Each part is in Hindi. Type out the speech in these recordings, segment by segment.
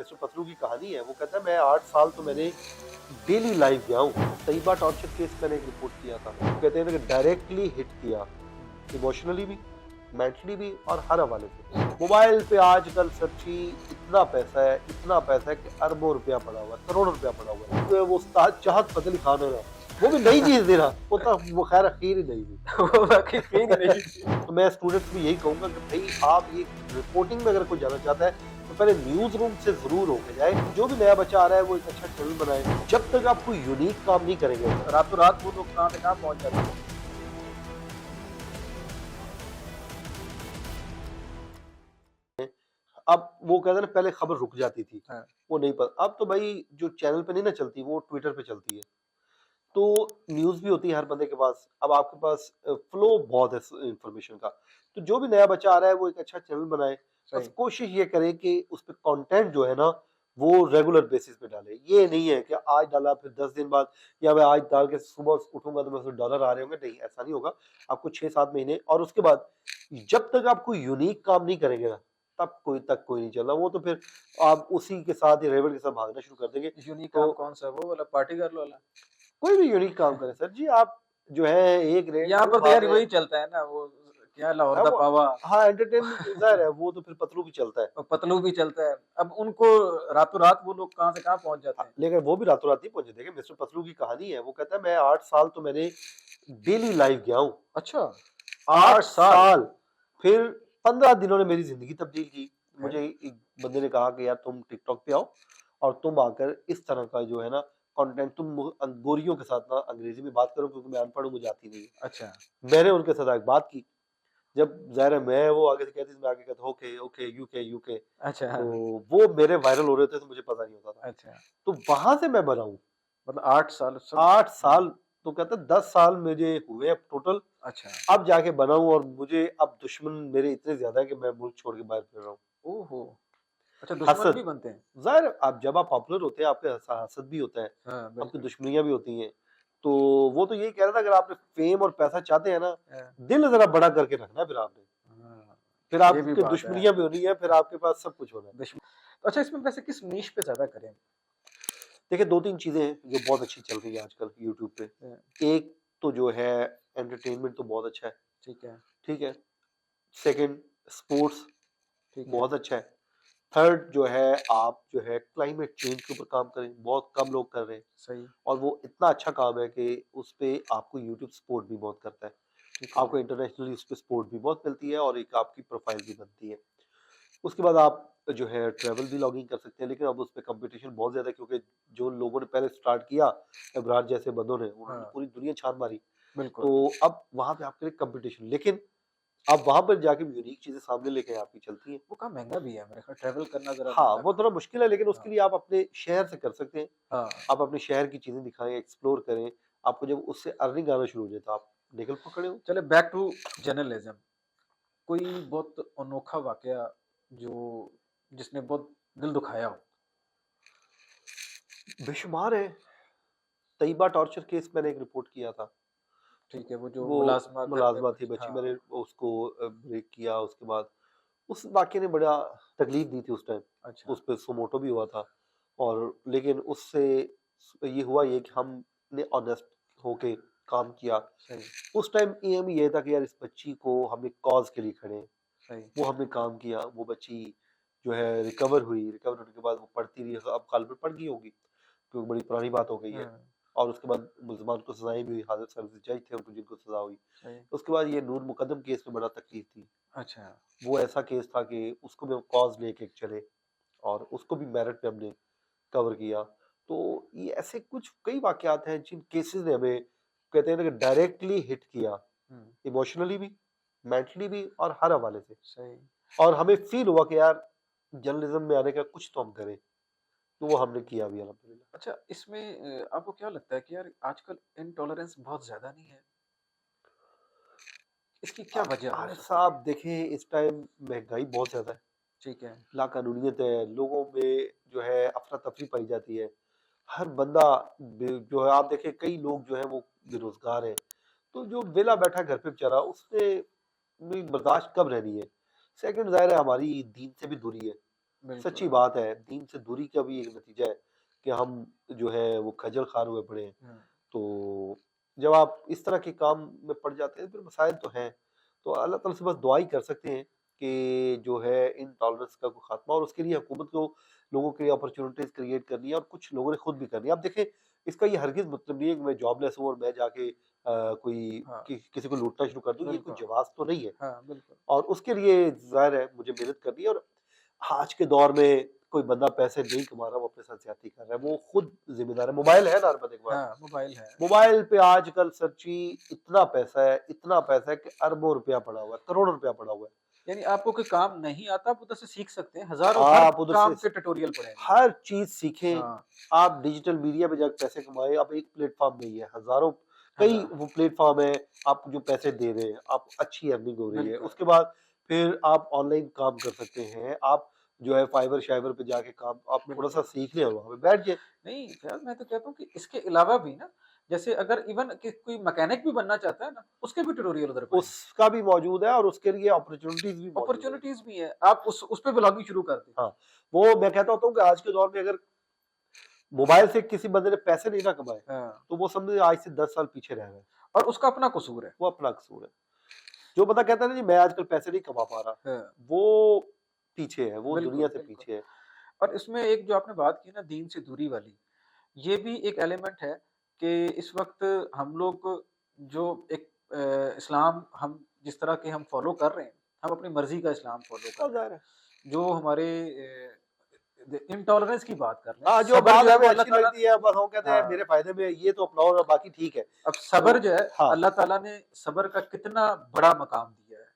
मिस्टर पतलू की कहानी है। वो कहता है मैं 8 साल तो मैंने डेली लाइव गया हूँ। तैयबा टॉर्चर केस मैंने एक रिपोर्ट किया था। वो कहते हैं कि डायरेक्टली हिट किया, इमोशनली भी, मेंटली भी और हर हवाले से। मोबाइल पे आजकल सच्ची इतना पैसा है कि अरबों रुपया पड़ा हुआ है, करोड़ों रुपया पड़ा हुआ है। तो वो उस्ताद चाहत फतेह अली खान है ना, वो भी नई चीज दे रहा, वो खैर अखीर ही नहीं थी। वो बाकी खीर ही नहीं थी। तो मैं स्टूडेंट्स को यही कहूंगा कि भाई आप ये रिपोर्टिंग में अगर कोई जाना चाहता है तो पहले न्यूज रूम से जरूर होके जाए। जो भी नया बच्चा आ रहा है वो एक अच्छा चैनल बनाए। जब तक आप कोई यूनिक काम नहीं करेंगे, रातों रात वो लोग कहाँ से कहाँ पहुंच जाते हैं। अब वो कहते हैं ना पहले खबर रुक जाती थी, हाँ। वो नहीं पता। अब तो भाई जो चैनल पे नहीं ना चलती वो ट्विटर पे चलती है, तो न्यूज भी होती है हर बंदे के पास। अब आपके पास फ्लो बहुत है इंफॉर्मेशन का। तो जो भी नया बच्चा आ रहा है वो एक अच्छा चैनल बनाए। बस सही। कोशिश ये करे कि उस पर कंटेंट जो है ना वो रेगुलर बेसिस पे डाले। ये नहीं है कि आज डाला फिर 10 दिन बाद, या मैं आज डाल के सुबह उठूंगा तो मैं डॉलर आ रहे होंगे। नहीं, ऐसा नहीं होगा। आपको 6-7 महीने, और उसके बाद जब तक आप कोई यूनिक काम नहीं करेंगे ना तब कोई नहीं चलना। वो तो फिर आप उसी के साथ ही रेवल के साथ भागना शुरू कर देंगे। यूनिक तो काम कौन सा, वो वाला पार्टी गर्ल वाला? कोई भी यूनिक काम करें सर जी। आप जो है एक रेट यहाँ दो, पर तो बाद यार में वही चलता है ना, वो क्या लाहौर दा वो, पावा हाँ एंटरटेनमेंट जाहिर है, वो तो फिर पतलू भी चलता है। और पतलू भी चलता है। अब उनको रातों रात वो लोग कहाँ से कहाँ पहुंच जाते हैं। लेकिन वो भी रातों रात नहीं पहुंचे। देखिए मिस्टर पतलू की कहानी है। वो कहता है मैं 8 साल तो मैंने डेली लाइव गया हूँ। अच्छा, 8 8 साल। साल। फिर 15 दिनों ने मेरी जिंदगी तब्दील की। है? मुझे एक बंदे ने कहा कि यार तुम टिकटॉक पे आओ और तुम आकर इस तरह का जो है ना कंटेंट, तुम गोरियों के साथ ना अंग्रेजी में बात करो क्योंकि मैं अनपढ़ हूँ, मुझे आती नहीं है। अच्छा। मैंने उनके साथ एक बात की। जब ज़ाहिर है मैं, वो आगे से कहती थी, मैं आगे कहता ओके ओके यूके यूके। अच्छा। तो वो मेरे वायरल हो रहे थे तो मुझे पता नहीं होता था। अच्छा, तो वहां से मैं बना हूँ। मतलब 8 साल सब। 8 साल। तो कहता 10 साल मुझे हुए अब टोटल। अच्छा। अब जाके बना हूँ, और मुझे अब दुश्मन मेरे इतने ज्यादा है कि मैं मुल्क छोड़ के बाहर फिर रहा हूँ। ओहो। अच्छा, दुश्मन हसद, भी बनते हैं। ज़ाहिर आप जब आप पॉपुलर होते हैं आपके हसद भी होता है, हाँ आपकी बिल्कुल। दुश्मनियां भी होती हैं। तो वो तो यही कह रहा था, अगर आपने फेम और पैसा चाहते हैं ना, हाँ। दिल जरा बड़ा करके रखना है। फिर आपने, हाँ, फिर ये भी आपकी बात है। दुश्मनियां भी होनी है, फिर आपके पास सब कुछ होना है। दुश्मन। तो अच्छा, इसमें वैसे किस नीश पे ज्यादा करें? देखिए 2-3 चीजें हैं जो बहुत अच्छी चल रही है आजकल यूट्यूब हाँ, पे। एक तो जो है एंटरटेनमेंट तो बहुत अच्छा है, ठीक है। ठीक है। सेकंड, स्पोर्ट्स ठीक है। बहुत अच्छा है। थर्ड जो है, आप जो है क्लाइमेट चेंज के ऊपर काम करें, बहुत कम लोग कर रहे हैं। सही। और वो इतना अच्छा काम है कि उस पे आपको यूट्यूब सपोर्ट भी बहुत करता है। ठीक है। आपको इंटरनेशनली उस पे सपोर्ट भी बहुत मिलती है और एक आपकी प्रोफाइल भी बनती है। उसके बाद आप जो है ट्रैवल भी लॉगिंग कर सकते हैं, लेकिन अब उस पे कंपटीशन बहुत ज्यादा है, क्योंकि जो लोगों ने पहले स्टार्ट किया, इब्रार जैसे बंदों ने, उन्होंने हाँ पूरी दुनिया छान मारी। बिल्कुल। तो अब वहां पे आपके लिए कंपटीशन, लेकिन आप वहां पर जाके यूनिक चीजें सामने लेके आपकी चलती हैं। वो काम महंगा भी है मेरे ख्याल, ट्रैवल करना जरा हाँ महंगा वो काम थोड़ा मुश्किल है, लेकिन है। उसके हाँ। लिए आप अपने शहर से कर सकते हैं। हाँ। आप अपने शहर की चीजें दिखाएं, एक्सप्लोर करें। आपको जब उससे अर्निंग आना शुरू हो जाए तो आप निकल पकड़े हो। चले बैक टू जर्नलिज्म। कोई बहुत अनोखा वाकया जो जिसने बहुत दिल दुखाया हो? बेशुमार है। तैयबा टॉर्चर केस मैंने एक रिपोर्ट किया था। ठीक है, वो जो वो मुलाजमा घर में मुलाजमा थी बच, बच्ची, हाँ। मैंने उसको ब्रेक किया। उसके बाद उस वाक़ये ने बड़ा तकलीफ दी थी उस टाइम। अच्छा। उस पे सुमोटो भी हुआ था। और लेकिन उससे ये हुआ ये कि हमने ऑनेस्ट होके काम किया। सही। उस टाइम एम ये था कि यार इस बच्ची को हम एक कॉज के लिए खड़े हैं। सही। वो हमने काम किया। वो बच्ची जो है रिकवर हुई। रिकवर होने के बाद वो पढ़ती रही। अब काल में पढ़ गई होगी क्योंकि बड़ी पुरानी बात हो गई है। हाँ। और उसके बाद मुलजमान को सजाएं भी हुई। हाजिर सर्विस जज थे उनको, जिनको सजा हुई। सही। उसके बाद ये नूर मुकदम केस में बड़ा तकलीफ थी। अच्छा। वो ऐसा केस था कि उसको भी कॉज लेके चले और उसको भी मेरिट पे हमने कवर किया। तो ये ऐसे कुछ कई वाकयात हैं जिन केसेस ने हमें, कहते हैं ना कि डायरेक्टली हिट किया, हम्म। इमोशनली भी, मेंटली भी और हर हवाले से। सही। और हमें फील हुआ कि यार जर्नलिज्म में आने का कुछ तो हम करें। तो वो हमने किया भी अल्हम्दुलिल्लाह। अच्छा, इसमें आपको क्या लगता है कि यार आजकल इनटॉलरेंस बहुत ज्यादा नहीं है? इसकी क्या वजह हो आरिफ सकती है? साहब देखें, इस टाइम महंगाई बहुत ज्यादा है, ठीक है। लाकानूनियत है, लोगों में जो है अफरा तफरी पाई जाती है। हर बंदा जो है, आप देखें कई लोग जो है वो बेरोजगार है। तो जो वेला बैठा घर पे बेचारा, उसने नहीं बर्दाश्त कब रहनी है। सेकंड जाहिर है हमारी दीन से भी दूरी है। सच्ची बिल्कुल। बात है, दीन से दूरी का भी एक नतीजा है कि हम जो है वो खजल खार हुए पड़े हैं। हम्म, तो जब आप इस तरह के काम में पड़ जाते हैं फिर मसाइल तो हैं। तो अल्लाह ताला से बस दुआ ही कर सकते हैं कि जो है इन टॉलरेंस का कोई खात्मा, और उसके लिए हुकूमत को लोगों के लिए अपॉर्चुनिटीज क्रिएट करनी है और कुछ लोगों ने खुद भी करनी है। अब देखें, इसका ये हरगिज मतलब नहीं है कि मैं जॉबलेस हूँ और मैं जाके हाँ किसी को लूटना शुरू कर दूं, ये कोई बिल्कुल। जवाब तो नहीं है। हाँ बिल्कुल। और उसके लिए जाहिर है मुझे मेहनत करनी है। और आज के दौर में कोई बंदा पैसे नहीं कमा रहा, वो अपने साथ ज्यादती कर रहा है, वो खुद जिम्मेदार है। मोबाइल है ना हर बंदे के पास, हाँ मोबाइल है। मोबाइल पे आजकल सच्ची इतना पैसा है कि अरबों रुपया पड़ा हुआ है, करोड़ों रुपया पड़ा हुआ है। यानी आपको कोई काम नहीं आता, आप उधर से सीख सकते हैं, हजारों हर आप उधर से काम के ट्यूटोरियल पड़े हैं। हर चीज सीखें। हाँ आप डिजिटल मीडिया पे जाकर पैसे कमाएं। आप एक प्लेटफॉर्म नहीं है, हजारों कई हजार वो प्लेटफॉर्म है। आप जो पैसे दे रहे हैं, आप अच्छी अर्निंग हो रही है। बिल्कुल। उसके बाद फिर आप ऑनलाइन काम कर सकते हैं। आप जो है फाइवर शाइवर पे जाके काम आप थोड़ा सा बिल्कुल। सीख लें और वहां पे बैठ जाए। नहीं फिर मैं तो कहता हूँ कि इसके अलावा भी ना, जैसे अगर इवन कि कोई मैकेनिक भी बनना चाहता है ना, उसके भी ट्यूटोरियल उधर पड़े हैं। उसका भी मौजूद है और उसके लिए अपॉर्चुनिटीज भी मौजूद है। अपॉर्चुनिटीज भी है, आप उस पे ब्लॉगिंग शुरू कर दें। हाँ, वो मैं कहता होता हूँ कि आज के दौर में अगर मोबाइल से किसी बंदे ने पैसे नहीं ना कमाए, हाँ तो वो समझे आज से 10 साल पीछे रह गए। और उसका अपना कसूर है। वो अपना कसूर है। जो बंदा कहता है ना जी मैं आजकल पैसे नहीं कमा पा रहा, हाँ वो पीछे है, वो बिल्कुल दुनिया से बिल्कुल। पीछे है। और इसमें एक जो आपने बात की ना दीन से दूरी वाली, ये भी एक एलिमेंट है कि इस वक्त हम लोग जो एक इस्लाम हम जिस तरह के हम फॉलो कर रहे हैं, हम अपनी मर्जी का इस्लाम फॉलो कर और रहे जाहिर है, हैं। जो हमारे इंटॉलरेंस की बात कर रहे हैं, हाँ, जो सब्र बात जो है हमें वो अल्लाह अच्छी ताला लगती ने, है बस हम कहते हैं हाँ मेरे फायदे में ये तो अपनाओ और बाकी ठीक है। अब तो सब्र जो है हाँ, अल्लाह ताला ने सब्र का कितना बड़ा मकाम दिया है,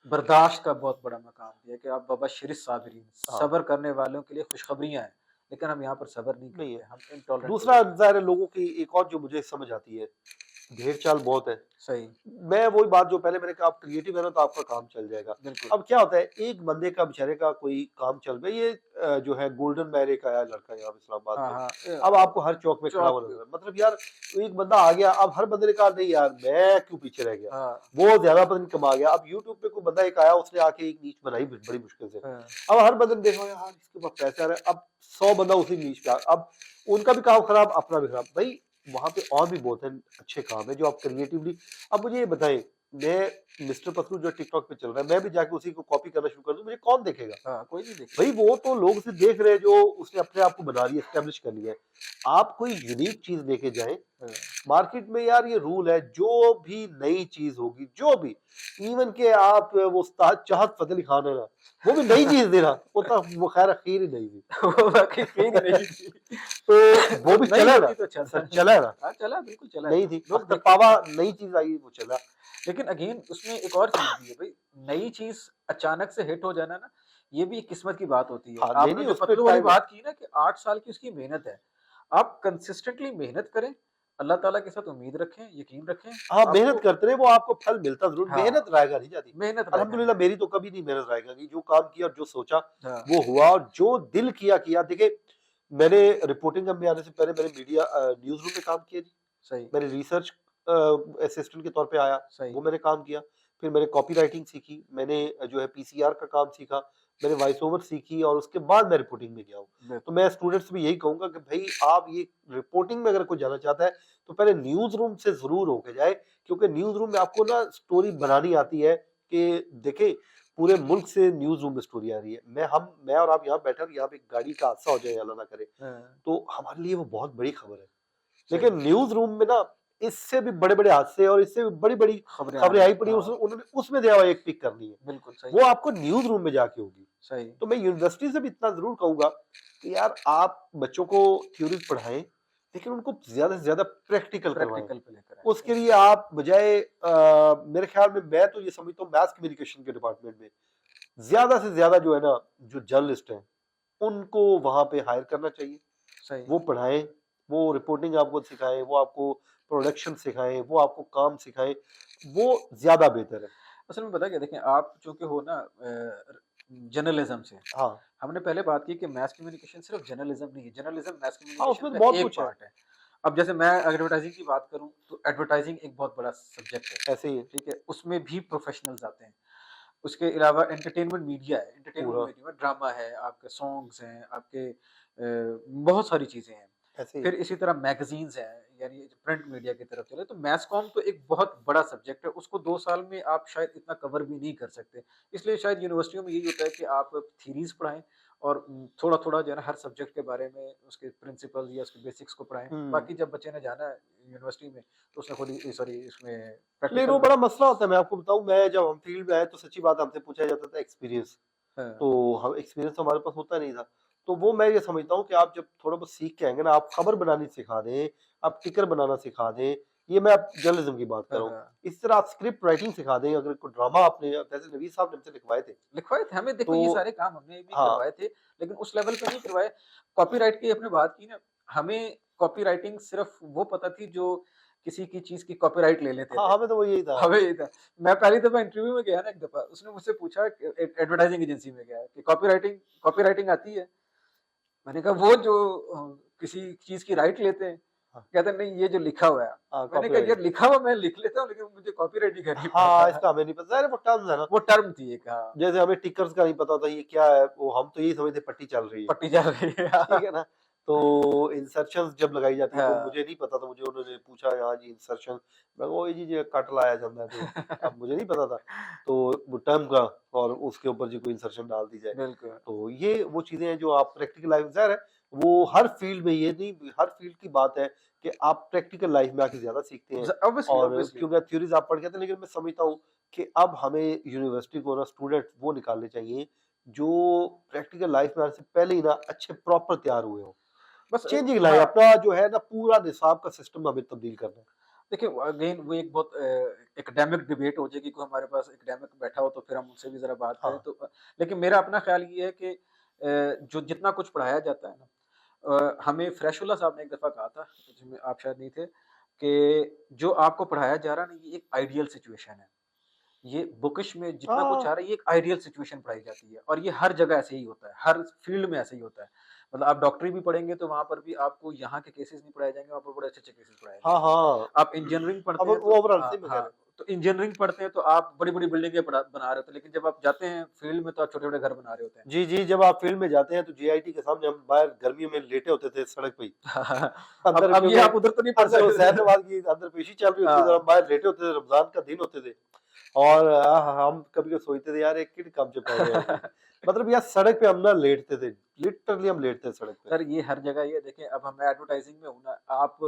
बर्दाश्त का बहुत बड़ा मकाम दिया है कि आप बाबा शिरिस साबिरीन, हाँ, सब्र करने वालों के लिए खुशखबरियां हैं। लेकिन हम यहाँ पर सब्र नहीं नहीं है। करते, हम इंटॉलरेंट हो दूसरा जाते हैं। जाहिर है लोगों की एक और जो मुझे समझ आती है, भेड़ चाल बहुत है। सही। मैं वही बात जो पहले मैंने कहा, आप क्रिएटिव है ना तो आपका काम चल जाएगा। बिल्कुल। अब क्या होता है, एक बंदे का बेचारे का कोई काम चल रहा है, ये जो है गोल्डन मैरे का आया लड़का यहाँ पे इस्लामाबाद हाँ में। हाँ अब आपको हर चौक में खड़ा हुआ चौक नजर, मतलब यार एक बंदा आ गया, अब हर बंदे ने कहा नहीं यार मैं क्यों पीछे रह गया, हाँ वो ज्यादा पता नहीं कमा गया। अब यूट्यूब पे कोई बंदा एक आया, उसने आके एक नीच बनाई बड़ी मुश्किल से। हाँ अब हर बंदे ने देखा यार इसके पास पैसे आ रहे हैं, अब 100 बंदा उसी नीच पे अब उनका भी काम खराब, अपना भी खराब। भाई वहां पे और भी बहुत है अच्छे काम है जो आप क्रिएटिवली। अब मुझे ये बताएं, मैं मिस्टर पतलू जो टिकटॉक पे चल रहा है, मैं भी जाके उसी को कॉपी करना शुरू कर दूं, मुझे कौन देखेगा? हाँ कोई नहीं देखेगा। भाई वो तो लोग उसे देख रहे हैं जो उसने अपने आप को बना लिया, एस्टेब्लिश कर लिया है। आप कोई यूनिक चीज लेके जाएं हाँ, मार्केट में। यार ये रूल है, जो भी नई चीज होगी, जो भी, इवन के आप वो उस्ताद चाहत फतेह अली खान है ना, वो भी नई चीज दे रहा, वो तो वो खैर अखीर ही नहीं थी, वो वाकई कहीं नहीं थी। तो वो भी नहीं चला ना, होती तो चलता सर चला ना, हाँ चला, बिल्कुल चला है, नहीं थी लोग अख्तर देखते पावा, हैं। नई चीज आई वो चला। लेकिन अगेन उसमें एक और चीज भी है भाई, नई चीज अचानक से हिट हो जाना ना, ये भी एक किस्मत की बात होती है। हाँ नहीं आपने नहीं, जो उस पर पतलू वाली टाइम है। बात की ना कि 8 साल की उसकी मेहनत है, आप कंसिस्टेंटली मेहनत करें, अल्लाह ताला के साथ उम्मीद रखें, यकीन रखें, हाँ, मेहनत आपको करते रहे, वो आपको फल मिलता जरूर, मेहनत हाँ रायगा नहीं जाती। मेहनत रहेगा नहीं अल्हम्दुलिल्लाह जाती। मेरी तो कभी नहीं मेहनत रायगा गई, जो काम किया और जो सोचा हाँ वो हुआ, और जो दिल किया किया। देखिए मैंने रिपोर्टिंग में आने से पहले मैंने मीडिया न्यूज रूम में काम किया जी। सही मैंने रिसर्च असिस्टेंट के तौर पे आया, सही। वो मैंने काम किया। फिर मैंने कॉपी राइटिंग सीखी, मैंने जो है पीसीआर का काम सीखा, मैंने वॉइस ओवर सीखी, और उसके बाद मैं रिपोर्टिंग में गया हूँ। तो बिल्कुल मैं स्टूडेंट्स भी यही कहूंगा कि भाई आप ये रिपोर्टिंग में अगर कोई जाना चाहता है तो पहले न्यूज रूम से जरूर होके जाए, क्योंकि न्यूज रूम में आपको ना स्टोरी बनानी आती है कि देखे पूरे मुल्क से न्यूज रूम में स्टोरी आ रही है। मैं और आप यहाँ बैठे और यहाँ पे गाड़ी का हादसा हो जाए, अल्लाह ना करे, हाँ, तो हमारे लिए वो बहुत बड़ी खबर है। सही लेकिन न्यूज रूम में ना इससे भी बड़े बड़े हादसे और इससे भी बड़ी बड़ी खबरें आ खबरें रही आई हैं, पड़ी, हाँ उन्होंने उसमें दिया एक पिक करनी है, बिल्कुल सही वो आपको न्यूज रूम में जाके होगी। सही। तो मैं यूनिवर्सिटी से भी इतना जरूर कहूंगा कि यार आप बच्चों को थ्योरीज पढ़ाएं, लेकिन उनको ज्यादा से ज्यादा प्रैक्टिकल करवाएं। प्रैक्टिकल पे लेकर आए, उसके लिए आप बजाय मेरे ख्याल में, मैं तो ये समझता हूँ मैथ कम्युनिकेशन के डिपार्टमेंट में ज्यादा से ज्यादा जो है ना, जो जर्नलिस्ट हैं उनको वहां पे हायर करना चाहिए। सही वो पढ़ाएं, वो रिपोर्टिंग आपको सिखाएं, वो आपको प्रोडक्शन सिखाएं, वो आपको काम सिखाएं, वो ज्यादा बेहतर है। असल में पता क्या, देखें आप चूंकि हो ना जर्नलिज्म से, हाँ हमने पहले बात की कि मैस कम्युनिकेशन सिर्फ जर्नलिज्म नहीं है, जर्नलिज्म मैस हाँ, कम्युनिकेशन उसमें तो का बहुत एक कुछ है, पार्ट है। अब जैसे मैं एडवर्टाइजिंग की बात करूं तो एडवर्टाइजिंग एक बहुत बड़ा सब्जेक्ट है, ऐसे ही है। ठीक है, उसमें भी प्रोफेशनल्स आते हैं। उसके अलावा एंटरटेनमेंट मीडिया है, एंटरटेनमेंट पूरा मीडिया में ड्रामा है, आपके सॉन्ग्स हैं, आपके बहुत सारी चीज़ें हैं। ऐसे ही फिर इसी तरह मैगज़ीन्स हैं, यानी प्रिंट मीडिया की तरफ चले तो मैस कॉम तो एक बहुत बड़ा सब्जेक्ट है, उसको 2 साल में आप शायद इतना कवर भी नहीं कर सकते। इसलिए शायद यूनिवर्सिटियों में यही होता है कि आप थीरीज़ पढ़ाएँ और थोड़ा-थोड़ा जो है ना हर सब्जेक्ट के बारे में उसके प्रिंसिपल या उसके बेसिक्स को पढ़ाएँ। हम्म। बाकी जब बच्चे ने जाना है यूनिवर्सिटी में तो उसने खुद ही सॉरी इसमें लेकिन प्रैक्टिकल वो में बड़ा मसला होता है, मैं आपको बताऊं, मैं जब हम फील्ड में आए तो सच्ची बात हमसे पूछा जाता था एक्सपीरियंस। हाँ, तो हम एक्सपीरियंस हमारे पास होता नहीं था। तो वो मैं ये समझता हूँ कि आप जब थोड़ा बहुत सीख के आएंगे ना, आप खबर बनानी सिखा दें, आप टिकर बनाना सिखा दें, ये मैं आप जर्नलिज्म की बात कर हाँ, रहा हूँ। हाँ। इस तरह आप स्क्रिप्ट राइटिंग सिखा दें, अगर कोई ड्रामा आपने, जैसे नवीद साहब ने हमसे लिखवाए थे, लिखवाए थे हमें, देखो तो ये सारे काम हमने भी हाँ करवाए थे, लेकिन उस लेवल पे नहीं करवाए। कॉपीराइट की आपने बात की ना, हमें कॉपीराइटिंग सिर्फ वो पता थी जो किसी की चीज़ की कॉपीराइट ले लेते हाँ, थे। हमें तो वो यही था। हमें ये था। मैं पहली दफ़ा इंटरव्यू में गया ना एक दफ़ा, उसने मुझसे पूछा कि एडवर्टाइजिंग एजेंसी में गया कि कॉपीराइटिंग कॉपीराइटिंग आती है? मैंने कहा वो जो किसी चीज़ की राइट लेते हैं। हाँ, कहते हैं नहीं ये जो लिखा हुआ है। हाँ मैंने कहा कॉपीराइट। यार लिखा हुआ मैं लिख लेता हूँ लेकिन मुझे कॉपीराइट नहीं करनी हाँ, पड़ता। इसका हमें नहीं पता, अरे वो टर्म्स है ना। वो टर्म थी एक, हाँ, जैसे हमें टिकर्स का नहीं पता था ये क्या है, वो हम तो यही समझते पट्टी चल रही है। पट्टी चल रही है। ठीक है ना? तो इंसर्शंस जब लगाई जाती है तो हाँ, मुझे नहीं पता था, मुझे उन्होंने पूछा हाँ जी इंसर्शन, मैं वो जी जी कट लाया जाता है, तो अब मुझे नहीं पता था, तो वो टर्म का, और उसके ऊपर जी कोई इंसर्शन डाल दी जाए। बिल्कुल। तो ये वो चीजें हैं जो आप प्रैक्टिकल लाइफ, ज़ाहिर है वो हर फील्ड में, ये नहीं हर फील्ड की बात है कि आप प्रैक्टिकल लाइफ में आके ज्यादा सीखते हैं। ऑब्वियसली और ऑब्वियसली। क्योंकि थ्योरीज आप पढ़ के आते हैं, लेकिन मैं समझता हूँ कि अब हमें यूनिवर्सिटी को ना स्टूडेंट वो निकालने चाहिए जो प्रैक्टिकल लाइफ में आने से पहले ही ना अच्छे प्रॉपर तैयार हुए हो। बस चेंजिंग लाइफ हाँ, अपना जो है ना, पूरा निसाब का सिस्टम हमें तब्दील करना है। देखिए अगेन वो एक बहुत एकेडमिक डिबेट हो जाएगी, कोई हमारे पास एकेडमिक बैठा हो तो फिर हम उससे भी ज़रा बात करें हाँ तो लेकिन मेरा अपना ख़्याल ये है कि जो जितना कुछ पढ़ाया जाता है ना, हमें फ्रेशुल्ला साहब ने एक दफ़ा कहा था, जिसमें आप शायद नहीं थे, कि जो आपको पढ़ाया जा रहा है ना ये एक आइडियल सिचुएशन है। ये बुकिश में जितना कुछ आ हाँ, रहा है ये एक आइडियल सिचुएशन पढ़ाई जाती है और ये हर जगह ऐसे ही होता है, हर फील्ड में ऐसे ही होता है। मतलब आप डॉक्टरी भी पढ़ेंगे तो वहाँ पर भी आपको यहाँ के केसेस नहीं पढ़ाए जाएँगे, वहाँ पर बड़े अच्छे-अच्छे केसेस पढ़ाए हाँ, जाएँगे। हाँ। आप इंजीनियरिंग अब पढ़ते हैं वो तो ओवरऑल सही मैं कह रहे हाँ, हैं। तो इंजीनियरिंग पढ़ते हैं तो आप बड़ी-बड़ी बिल्डिंगें बना रहे होते हैं, लेकिन जब आप जाते हैं फील्ड में तो आप छोटे-छोटे घर बना रहे होते हैं। जी, जी, जब आप फील्ड में जाते हैं तो जीआईटी के सामने हम बाहर गर्मियों में लेटे होते थे सड़क पे ही। अंदर अब ये क्योंकि आप उधर तो नहीं पढ़ अंदर सकते। हुसैनाबाद की अंदर पेशी चल रही होती थी, और हम हाँ। बाहर लेटे होते थे, रमजान का दिन होते थे। और हम कभी कभी सोचते थे यार एक किड कब से पै गए हैं। मतलब यार सड़क पे हम ना लेटते थे, लिटरली हम लेटते थे सड़क पे। सर ये हर जगह ये देखें, अब हम एडवर्टाइजिंग में हूँ ना, आप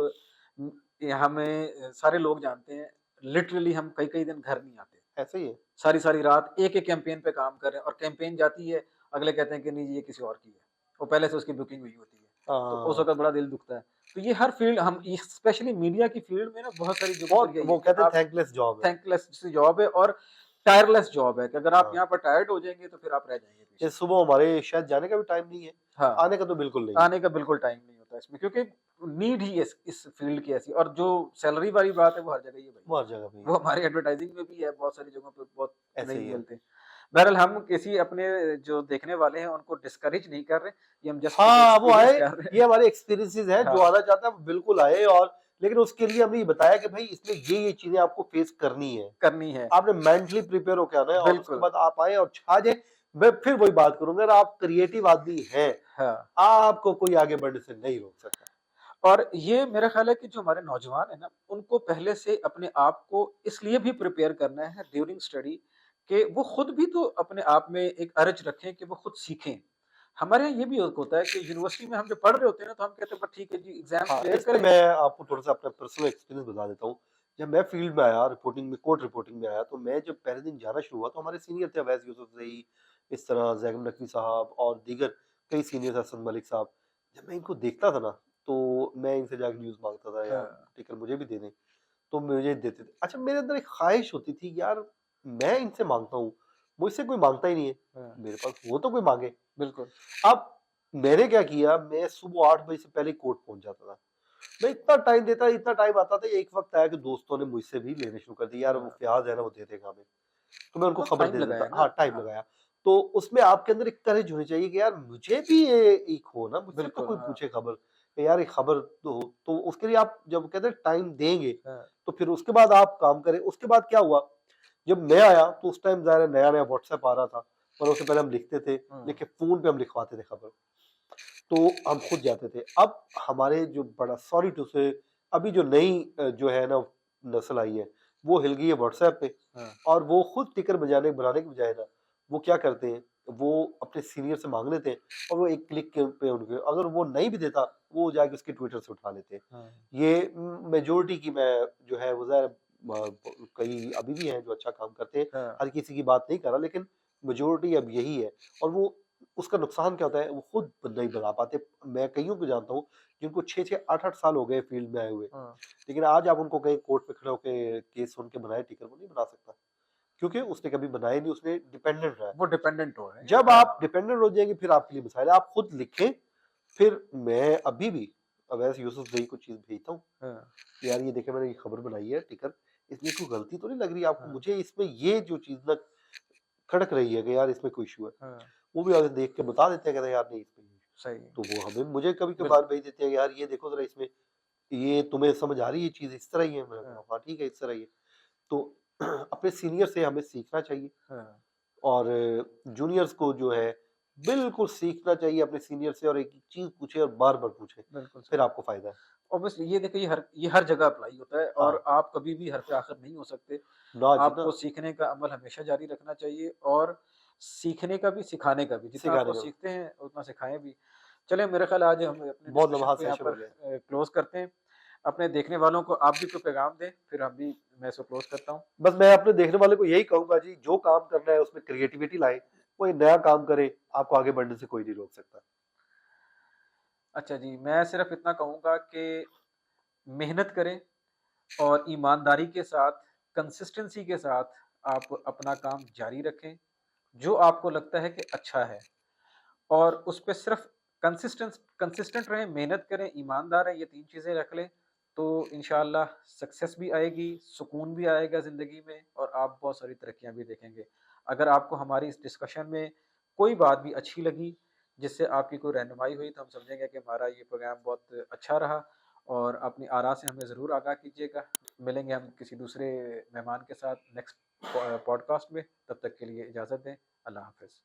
हमें सारे लोग जानते हैं, लिटरली हम कई-कई दिन घर नहीं आते। ऐसे ही है। सारी-सारी रात एक-एक कैंपेन पे काम कर रहे हैं और कैंपेन जाती है, अगले कहते हैं कि नहीं जी ये किसी और की है। वो पहले से उसकी बुकिंग हुई होती है। तो उस हाँ, वक़्त बड़ा दिल दुखता है। तो ये हर फील्ड हम ये स्पेशली मीडिया की फील्ड में ना बहुत सारी जगहों बहुत पर यही है वो कि कहते हैं आप थैंकलेस जॉब है। थैंकलेस सी जॉब है और टायरलेस जॉब है कि अगर आप हाँ, यहाँ पर टायर्ड हो जाएँगे तो फिर आप रह जाएँगे ये पीछे। सुबह हमारे शायद जाने का भी टाइम नहीं है, हाँ। आने का तो बिल्कुल नहीं है। आने का बिल्कुल टाइम नहीं होता इसमें क्योंकि नीड ही इस फील्ड की ऐसी, और जो सैलरी वाली बात है वो हर जगह ही है भाई। वो हर जगह पे ही वो हमारी एडवर्टाइजिंग में भी है, बहुत सारी जगहों पे बहुत ऐसे नहीं ही है। मिलते। बहरहाल हम किसी अपने जो देखने वाले हैं उनको डिस्करेज नहीं कर रहे, ये हम जस्ट कुछ हाँ, वो एक्सपीरियंस आए, कर रहे ये हैं। हमारे एक्सपीरियंसेस हैं, जो हाँ, आना चाहता है वो बिल्कुल आए, और लेकिन उसके लिए हमने ये बताया कि भाई इसमें ये चीजें आपको फेस करनी है। करनी है। आपने मेंटली प्रिपेयर होके आना है, और उसके बिल्कुल, बाद आप आए और छा जाए। मैं फिर वही बात करूंगा, अगर आप क्रिएटिव आदमी हैं, हाँ। आपको कोई आगे बढ़ने से नहीं रोक सकता। और ये मेरा ख़्याल है कि जो हमारे नौजवान हैं ना, उनको पहले से अपने आप को इसलिए भी प्रिपेयर करना है ड्यूरिंग स्टडी कि वो खुद भी तो अपने आप में एक अरज रखें कि वो खुद सीखें। हमारे यहाँ ये भी होता है कि यूनिवर्सिटी में हम जब पढ़ रहे होते हैं ना, तो हम कहते हैं बस ठीक है जी एग्ज़ाम्स हाँ, क्लियर इस पे करें। मैं आपको थोड़ा सा अपना पर्सनल एक्सपीरियंस बता देता हूँ। जब मैं फील्ड में आया, रिपोर्टिंग में, कोर्ट रिपोर्टिंग में आया, तो मैं जब पहले दिन जाना शुरू हुआ तो हमारे सीनियर थे अवैस यूसुफ रई, इस तरह जैगम नकवी साहब और दीगर कई सीनियर, हसन मलिक साहब। जब मैं इनको देखता था ना, तो मैं इनसे जाके न्यूज़ मांगता था, यार हाँ, टिकट मुझे भी दे दें। तो मुझे देते थे। अच्छा, मेरे अंदर एक ख्वाहिश होती थी, यार मैं इनसे मांगता हूँ, मुझसे कोई मांगता ही नहीं है, हाँ, मेरे पास हो तो कोई मांगे। बिल्कुल। अब मैंने क्या किया, मैं सुबह 8 बजे से पहले कोर्ट पहुंच जाता था। मैं इतना टाइम देता, इतना टाइम आता था, एक वक्त आया कि दोस्तों ने मुझसे भी लेने शुरू कर दिया, यार वो हाँ, फयाज है ना वो दे देगा हमें, तो मैं उनको बहुत खबर टाइम दे लगाया देता। है ना। हाँ, टाइम हाँ, लगाया। तो उसमें आपके अंदर एक करेज होनी चाहिए कि यार मुझे भी ये एक हो ना, मुझसे तो बिल्कुल, कोई हाँ, पूछे खबर कि यार एक खबर तो हो। तो उसके लिए आप जब कहते हैं टाइम देंगे, हाँ, तो फिर उसके बाद आप काम करें। उसके बाद क्या हुआ, जब मैं आया तो उस टाइम ज़ाहिर है नया नया व्हाट्सएप आ रहा था, पर उससे पहले हम लिखते थे, लेकिन फ़ोन पे हम लिखवाते थे खबर, तो हम खुद जाते थे। अब हमारे जो बड़ा सॉरी टू से अभी जो नई जो है ना नस्ल आई है, वो हिल गई है व्हाट्सएप पे, और वो खुद टिकर बजाने बनाने के बजाय ना वो क्या करते हैं, वो अपने सीनियर से मांग लेते हैं और वो एक क्लिक के पे उनके, अगर वो नहीं भी देता वो जाके उसके ट्विटर से उठा लेते हैं। ये मेजोरिटी की मैं जो है वो ज़ाहिर कई अभी भी हैं जो अच्छा काम करते हैं, हर किसी की बात नहीं कर रहा, लेकिन मेजोरिटी अब यही है। और वो उसका नुकसान क्या होता है, वो खुद नहीं बना पाते। मैं कईयों को जानता हूँ जिनको 6-6 8-8 साल हो गए फील्ड में आए हुए, लेकिन आज आप उनको कहीं कोर्ट में खड़े होके केस सुन के बनाए टिकर, वो नहीं बना सकता, क्योंकि उसने कभी बनाए नहीं, उसने डिपेंडेंट रहा है। वो डिपेंडेंट हो रहे हैं। जब आप डिपेंडेंट हो जाएंगे फिर आपके लिए मसाइल है, आप खुद लिखें। फिर मैं अभी भी अवैस यूसुफ भाई को चीज भेजता हूँ कि यार ये देखे मैंने ये खबर बनाई है टिकर, इसमें कोई गलती तो नहीं लग रही आपको, मुझे इसमें ये जो चीज ना खड़क रही है कि यार इसमें कोई इशू है, वो भी आगे देख के बता देते हैं, कहते हैं यार नहीं इसमें सही। तो वो हमें मुझे कभी कभार भेज देते हैं यार ये देखो जरा इसमें ये तुम्हें समझ आ रही है चीज इस तरह ही है, मैंने कहा हाँ ठीक है इस तरह ही है। तो अपने सीनियर से हमें सीखना चाहिए, और जूनियर्स को जो है बिल्कुल सीखना चाहिए अपने सीनियर से, और एक एक चीज पूछे और बार बार पूछे, बिल्कुल फिर आपको फायदा है। ऑब्वियसली ये देखिए ये हर जगह अप्लाई होता है और हाँ आप कभी भी हर पे आखिर नहीं हो सकते। ना जी ना, आपको सीखने का अमल हमेशा जारी रखना चाहिए और सीखने का भी, सिखाने का भी। जितना आप सिखाने वो का सीखते हैं उतना सिखाएँ भी। चलिए मेरे ख़्याल आज हम अपने बहुत डिस्कशन लम्हा को यहाँ सेशन पर हो गया। क्लोज़ करते हैं। अपने देखने वालों को आप भी कोई पैगाम दें, फिर हम भी मैं इसको क्लोज़ करता हूँ। बस मैं अपने देखने वाले को यही कहूंगा जी, जो काम करना है उसमें क्रिएटिविटी लाए, कोई नया काम करे, आपको आगे बढ़ने से कोई नहीं रोक सकता। अच्छा जी, मैं सिर्फ़ इतना कहूँगा कि मेहनत करें और ईमानदारी के साथ, कंसिस्टेंसी के साथ आप अपना काम जारी रखें, जो आपको लगता है कि अच्छा है। और उस पे सिर्फ कंसिस्टेंट रहें, मेहनत करें, ईमानदार रहें, ये 3 चीज़ें रख लें, तो इंशाअल्लाह सक्सेस भी आएगी, सुकून भी आएगा ज़िंदगी में और आप बहुत सारी तरक्कियाँ भी देखेंगे। अगर आपको हमारी इस डिस्कशन में कोई बात भी अच्छी लगी, जिससे आपकी कोई रहनुमाई हुई, तो हम समझेंगे कि हमारा ये प्रोग्राम बहुत अच्छा रहा और अपनी आरा से हमें ज़रूर आगाह कीजिएगा। मिलेंगे हम किसी दूसरे मेहमान के साथ नेक्स्ट पॉडकास्ट में, तब तक के लिए इजाज़त दें। अल्लाह हाफ़िज़।